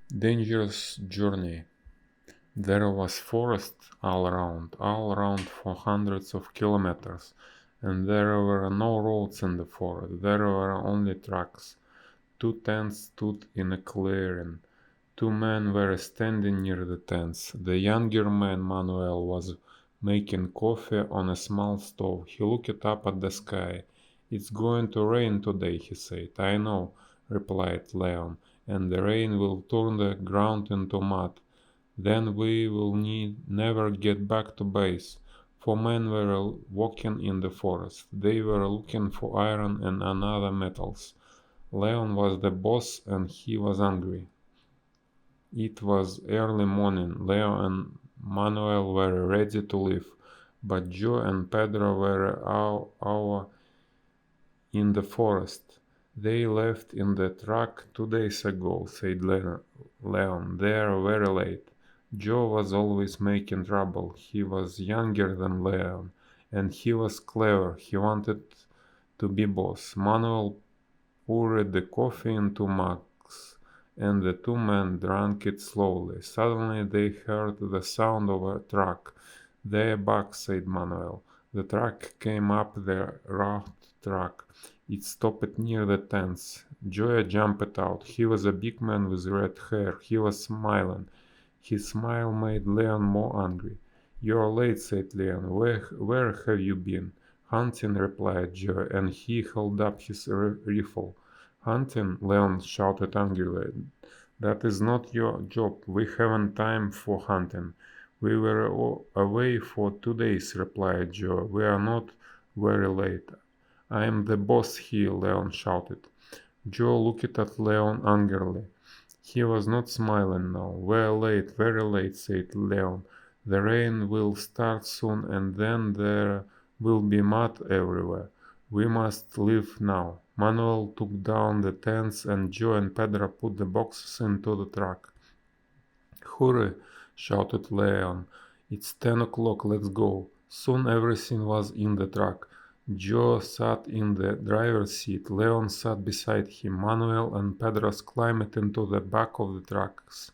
Dangerous journey. There was forest all around for hundreds of kilometers, and there were no roads in the forest, there were only tracks. Two tents stood in a clearing. Two men were standing near the tents. The younger man, Manuel, was making coffee on a small stove. He looked up at the sky. "It's going to rain today," he said. "I know," replied Leon, "and the rain will turn the ground into mud. Then we will never get back to base." Four men were walking in the forest. They were looking for iron and other metals. Leon was the boss and he was angry. It was early morning. Leo and Manuel were ready to leave, but Joe and Pedro were out in the forest. "They left in the truck 2 days ago," said Leon. "They're very late." Joe was always making trouble. He was younger than Leon, and he was clever. He wanted to be boss. Manuel poured the coffee into mugs, and the two men drank it slowly. Suddenly they heard the sound of a truck. "They're back," said Manuel. The truck came up the rough track. It stopped near the tents. Joe jumped out. He was a big man with red hair. He was smiling. His smile made Leon more angry. "You're late," said Leon. Where have you been?" "Hunting," replied Joe, and he held up his rifle. "Hunting?" Leon shouted angrily. "That is not your job. We haven't time for hunting." "We were away for 2 days," replied Joe. "We are not very late." "I am the boss here," Leon shouted. Joe looked at Leon angrily. He was not smiling now. "We're late, very late," said Leon. "The rain will start soon and then there will be mud everywhere. We must leave now." Manuel took down the tents and Joe and Pedro put the boxes into the truck. "Hurry!" shouted Leon. "It's 10 o'clock, let's go." Soon everything was in the truck. Joe sat in the driver's seat. Leon sat beside him. Manuel and Pedro climbed into the back of the trucks.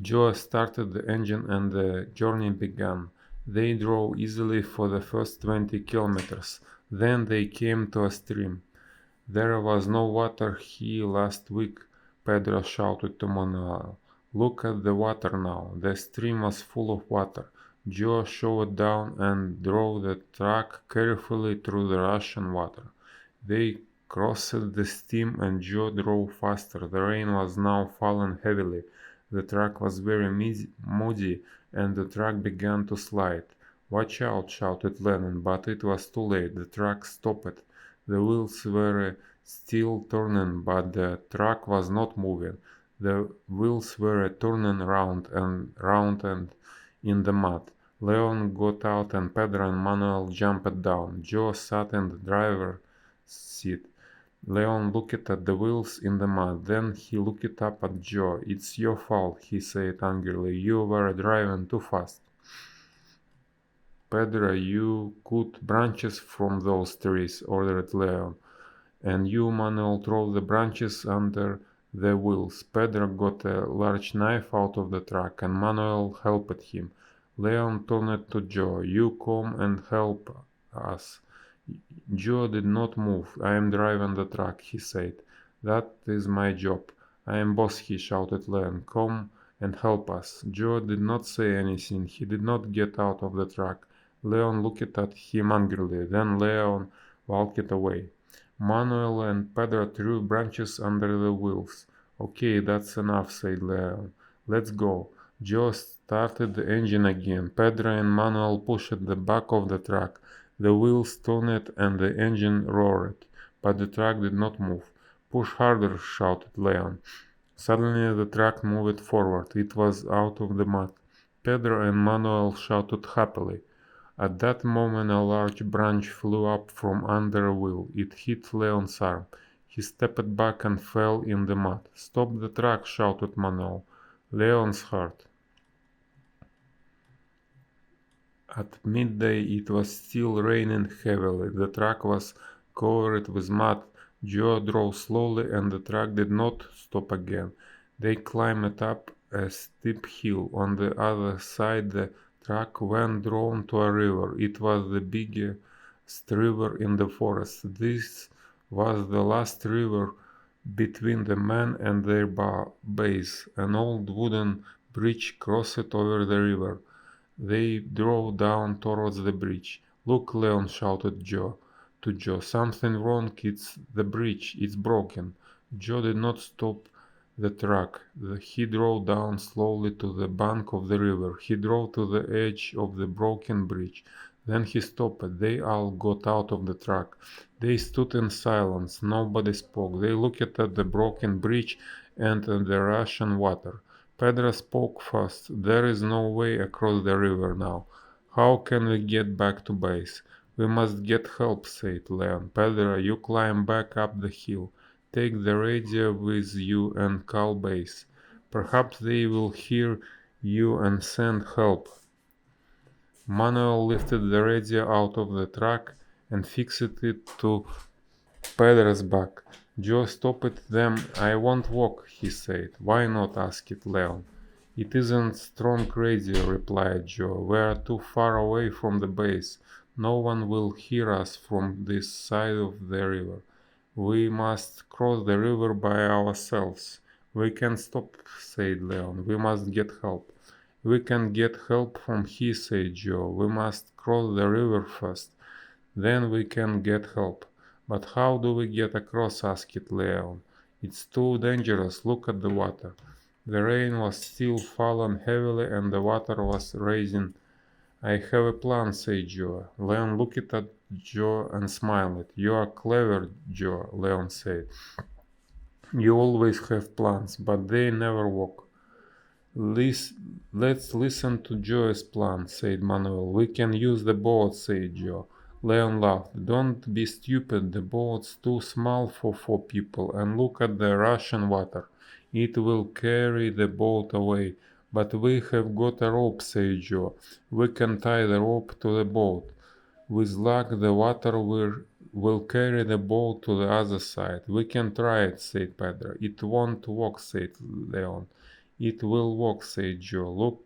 Joe started the engine and the journey began. They drove easily for the first 20 kilometers. Then they came to a stream. "There was no water here last week," Pedro shouted to Manuel. "Look at the water now." The stream was full of water. Joe shoved down and drove the truck carefully through the rushing water. They crossed the stream and Joe drove faster. The rain was now falling heavily. The truck was very muddy and the truck began to slide. "Watch out!" shouted Lennon, but it was too late. The truck stopped. The wheels were still turning, but the truck was not moving. The wheels were turning round and in the mud. Leon got out and Pedro and Manuel jumped down. Joe sat in the driver's seat. Leon looked at the wheels in the mud. Then he looked up at Joe. "It's your fault," he said angrily. "You were driving too fast." "Pedro, you cut branches from those trees," ordered Leon. "And you, Manuel, throw the branches under the wheels." Pedro got a large knife out of the truck, and Manuel helped him. Leon turned to Joe. "You come and help us." Joe did not move. "I am driving the truck," he said. "That is my job. I am boss," he shouted. "Leon, come and help us." Joe did not say anything. He did not get out of the truck. Leon looked at him angrily. Then Leon walked away. Manuel and Pedro threw branches under the wheels. "Okay, that's enough," said Leon. "Let's go." Joe started the engine again. Pedro and Manuel pushed the back of the truck. The wheels turned and the engine roared, but the truck did not move. "Push harder," shouted Leon. Suddenly the truck moved forward. It was out of the mud. Pedro and Manuel shouted happily. At that moment a large branch flew up from under a wheel. It hit Leon's arm. He stepped back and fell in the mud. "Stop the truck!" shouted Manuel. Leon's heart. At midday it was still raining heavily. The truck was covered with mud. Joe drove slowly and the truck did not stop again. They climbed up a steep hill. On the other side, the track went down to a river. It was the biggest river in the forest. This was the last river between the men and their base. An old wooden bridge crossed over the river. They drove down towards the bridge. "Look, Leon," shouted Joe. "Something wrong. It's the bridge. It's broken." Joe did not stop the truck. He drove down slowly to the bank of the river. He drove to the edge of the broken bridge. Then he stopped. They all got out of the truck. They stood in silence. Nobody spoke. They looked at the broken bridge and at the rushing water. Pedro spoke first. "There is no way across the river now. How can we get back to base?" "We must get help," said Leon. "Pedro, you climb back up the hill. Take the radio with you and call base. Perhaps they will hear you and send help." Manuel lifted the radio out of the truck and fixed it to Pedro's back. Joe stopped them. "I won't walk," he said. "Why not?" asked Leon. "It isn't strong radio," replied Joe. "We're too far away from the base. No one will hear us from this side of the river. We must cross the river by ourselves." "We can stop," said Leon. "We must get help." "We can get help from here," said Joe. "We must cross the river first. Then we can get help." "But how do we get across?" asked Leon. "It's too dangerous. Look at the water." The rain was still falling heavily and the water was rising. "I have a plan," said Joe. Leon looked at Joe and smiled. "You are clever, Joe," Leon said. "You always have plans, but they never work." "Let's listen to Joe's plan," said Manuel. "We can use the boat," said Joe. Leon laughed. "Don't be stupid. The boat's too small for 4 people, and look at the rushing water. It will carry the boat away." "But we have got a rope," said Joe. "We can tie the rope to the boat. With luck, the water will carry the boat to the other side." "We can try it," said Pedro. "It won't work," said Leon. "It will work," said Joe. "Look,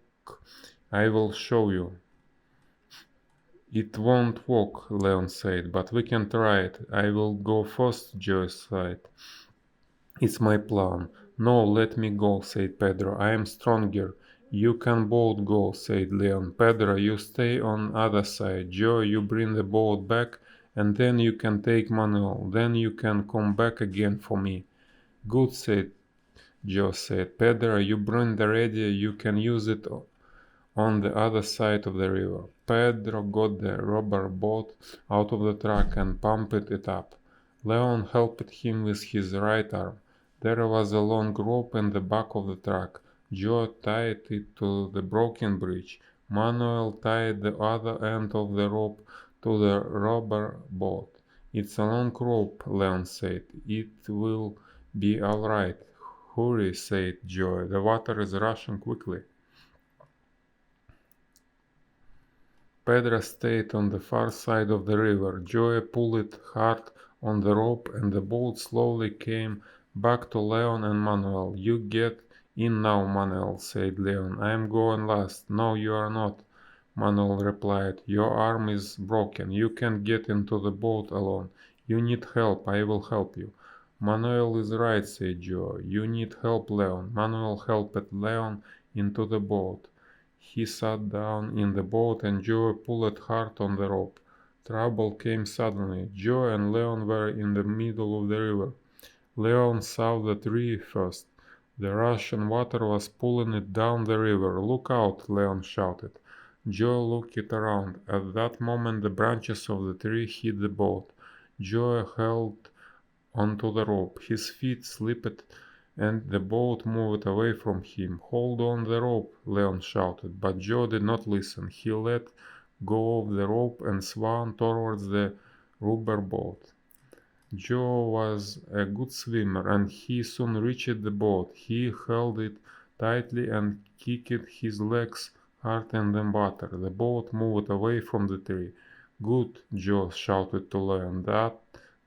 I will show you." "It won't work," Leon said, "but we can try it." "I will go first," Joe said. "It's my plan." "No, let me go," said Pedro. "I am stronger." "You can both go," said Leon. "Pedro, you stay on other side. Joe, you bring the boat back, and then you can take Manuel. Then you can come back again for me." "Good," Joe said. "Pedro, you bring the radio. You can use it on the other side of the river." Pedro got the rubber boat out of the truck and pumped it up. Leon helped him with his right arm. There was a long rope in the back of the truck. Joe tied it to the broken bridge. Manuel tied the other end of the rope to the rubber boat. "It's a long rope," Leon said. "It will be all right." "Hurry," said Joe. "The water is rushing quickly." Pedro stayed on the far side of the river. Joe pulled hard on the rope and the boat slowly came back to Leon and Manuel. "You get in now, Manuel," said Leon. "I am going last." "No, you are not," Manuel replied. "Your arm is broken. You can't get into the boat alone. You need help. I will help you." "Manuel is right," said Joe. "You need help, Leon." Manuel helped Leon into the boat. He sat down in the boat and Joe pulled hard on the rope. Trouble came suddenly. Joe and Leon were in the middle of the river. Leon saw the tree first. The rushing water was pulling it down the river. "Look out!" Leon shouted. Joe looked around. At that moment the branches of the tree hit the boat. Joe held onto the rope. His feet slipped and the boat moved away from him. "Hold on the rope!" Leon shouted, but Joe did not listen. He let go of the rope and swam towards the rubber boat. Joe was a good swimmer and he soon reached the boat. He held it tightly and kicked his legs hard in the water. The boat moved away from the tree. "Good," Joe shouted to Leon. "That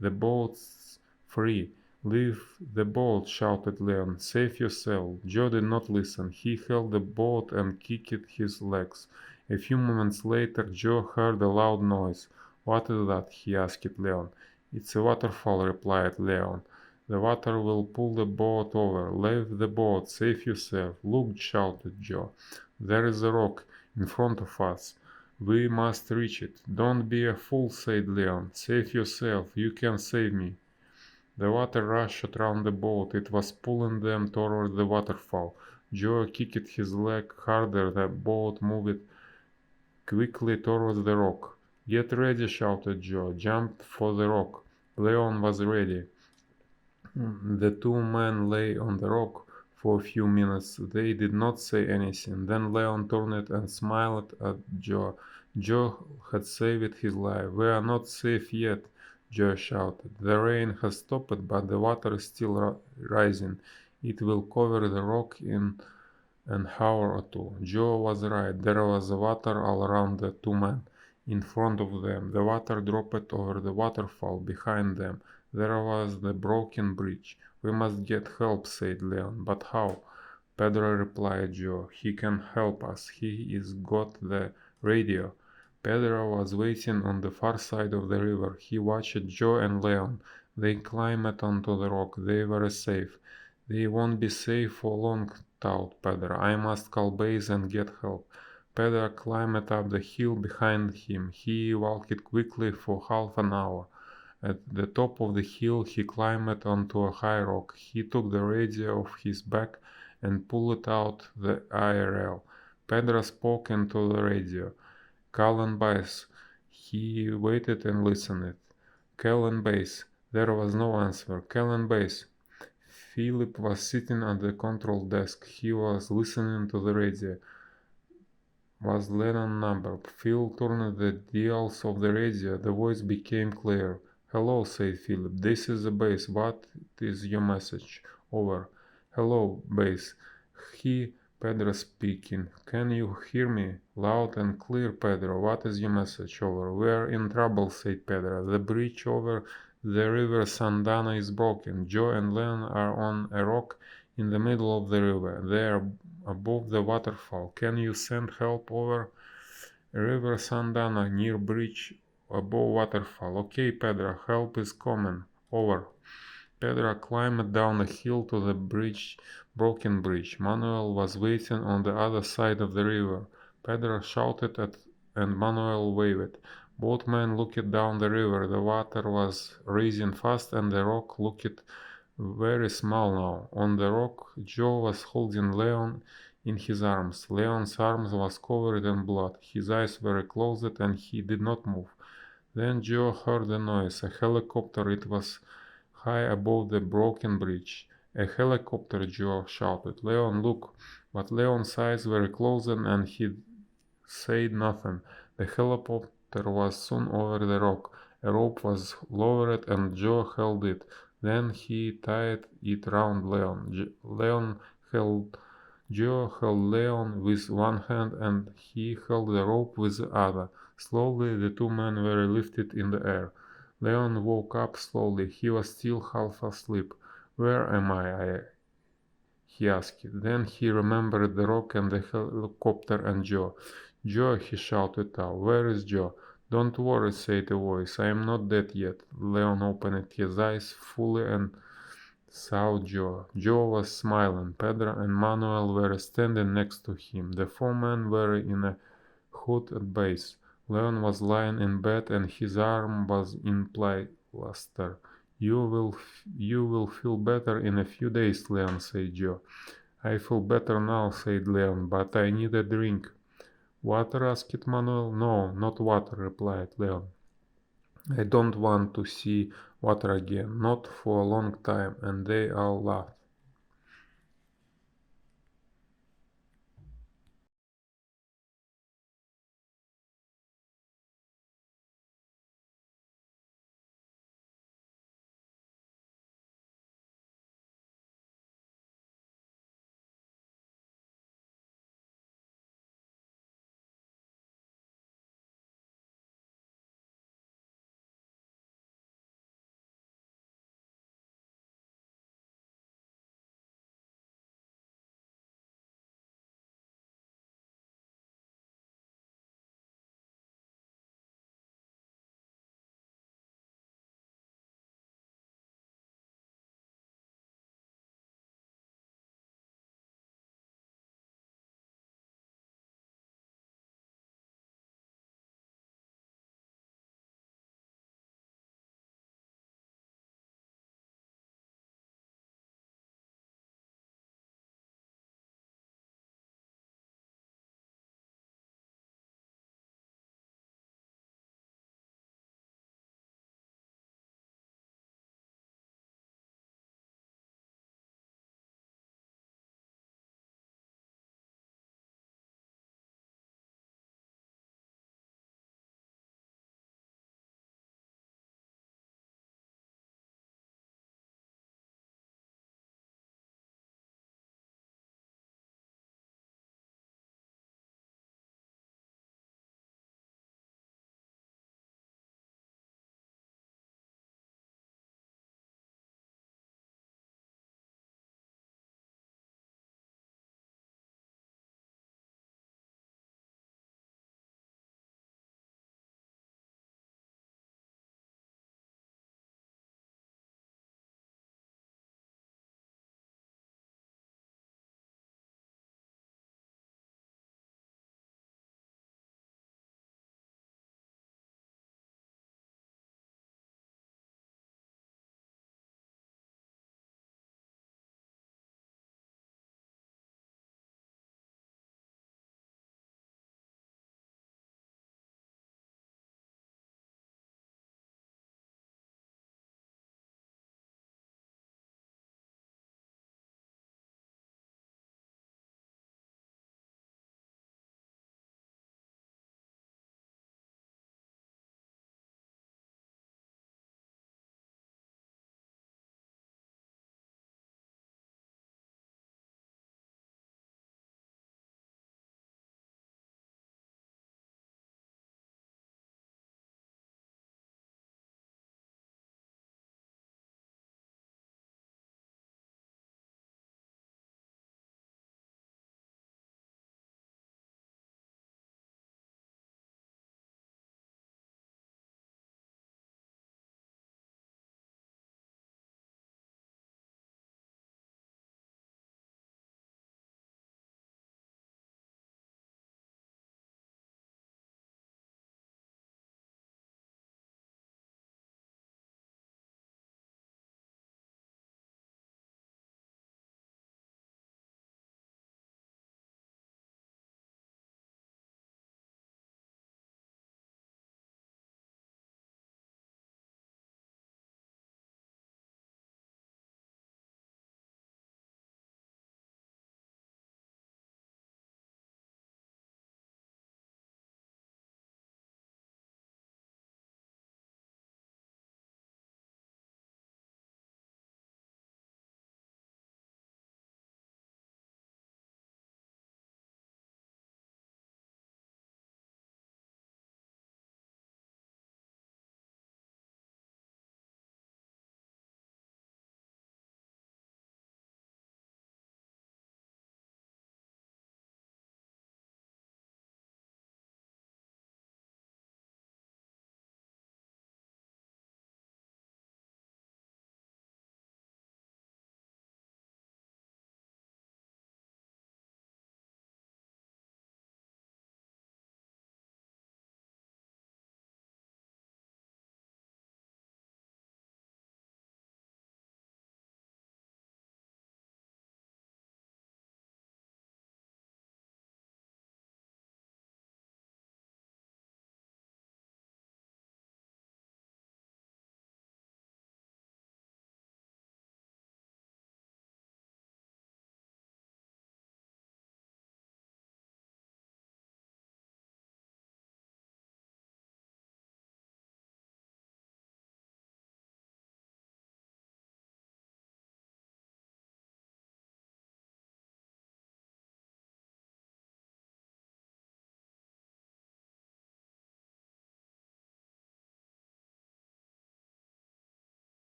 the boat's free." "Leave the boat," shouted Leon. "Save yourself." Joe did not listen. He held the boat and kicked his legs. A few moments later, Joe heard a loud noise. "What is that?" he asked Leon. "It's a waterfall," replied Leon. "The water will pull the boat over. Leave the boat. Save yourself." "Look," shouted Joe. "There is a rock in front of us. We must reach it." "Don't be a fool," said Leon. "Save yourself. You can save me." The water rushed round the boat. It was pulling them toward the waterfall. Joe kicked his leg harder. The boat moved quickly towards the rock. "Get ready," shouted Joe. "Jump for the rock." Leon was ready. The two men lay on the rock for a few minutes. They did not say anything. Then Leon turned and smiled at Joe. Joe had saved his life. "We are not safe yet," Joe shouted. "The rain has stopped, but the water is still rising. It will cover the rock in an hour or two." Joe was right. There was water all around the two men. In front of them, the water dropped over the waterfall. Behind them, there was the broken bridge. "We must get help," said Leon. "But how?" "Pedro," replied Joe. "He can help us. He is got the radio." Pedro was waiting on the far side of the river. He watched Joe and Leon. They climbed onto the rock. They were safe. "They won't be safe for long," thought Pedro. "I must call base and get help." Pedro climbed up the hill behind him. He walked quickly for half an hour. At the top of the hill he climbed onto a high rock. He took the radio off his back and pulled out the IRL. Pedro spoke into the radio. "Call and base." He waited and listened. "Call and base." There was no answer. "Call and base." Philip was sitting at the control desk. He was listening to the radio. Was Lennon number. Phil turned the dials of the radio. The voice became clear. "Hello," said Philip. "This is the base. What is your message?" "Over." "Hello, base. Pedro speaking. Can you hear me?" "Loud and clear, Pedro. What is your message?" "Over." "We're in trouble," said Pedro. "The bridge over the river Sandana is broken. Joe and Len are on a rock in the middle of the river. They are above the waterfall. Can you send help?" "Over." "River Sandana, near bridge, above waterfall." "Okay, Pedro. Help is coming." "Over." Pedro climbed down the hill to the broken bridge. Manuel was waiting on the other side of the river. Pedro shouted and Manuel waved. Both men looked down the river. The water was rising fast and the rock looked very small now. On the rock, Joe was holding Leon in his arms. Leon's arms was covered in blood. His eyes were closed and he did not move. Then Joe heard a noise. A helicopter. It was high above the broken bridge. "A helicopter," Joe shouted. "Leon, look." But Leon's eyes were closed and he said nothing. The helicopter was soon over the rock. A rope was lowered and Joe held it. Then he tied it round Leon. Joe held Leon with one hand and he held the rope with the other. Slowly the two men were lifted in the air. Leon woke up slowly. He was still half asleep. "Where am I?" he asked. Then he remembered the rock and the helicopter and Joe. "Joe," he shouted out. "Where is Joe?" "Don't worry," said a voice. "I am not dead yet." Leon opened his eyes fully and saw Joe. Joe was smiling. Pedro and Manuel were standing next to him. The four men were in a hut at base. Leon was lying in bed and his arm was in plaster. You will feel better in a few days," Leon said Joe. "I feel better now," said Leon, "but I need a drink." "Water?" asked Manuel. "No, not water," replied Leon. "I don't want to see water again, not for a long time," and they all laughed.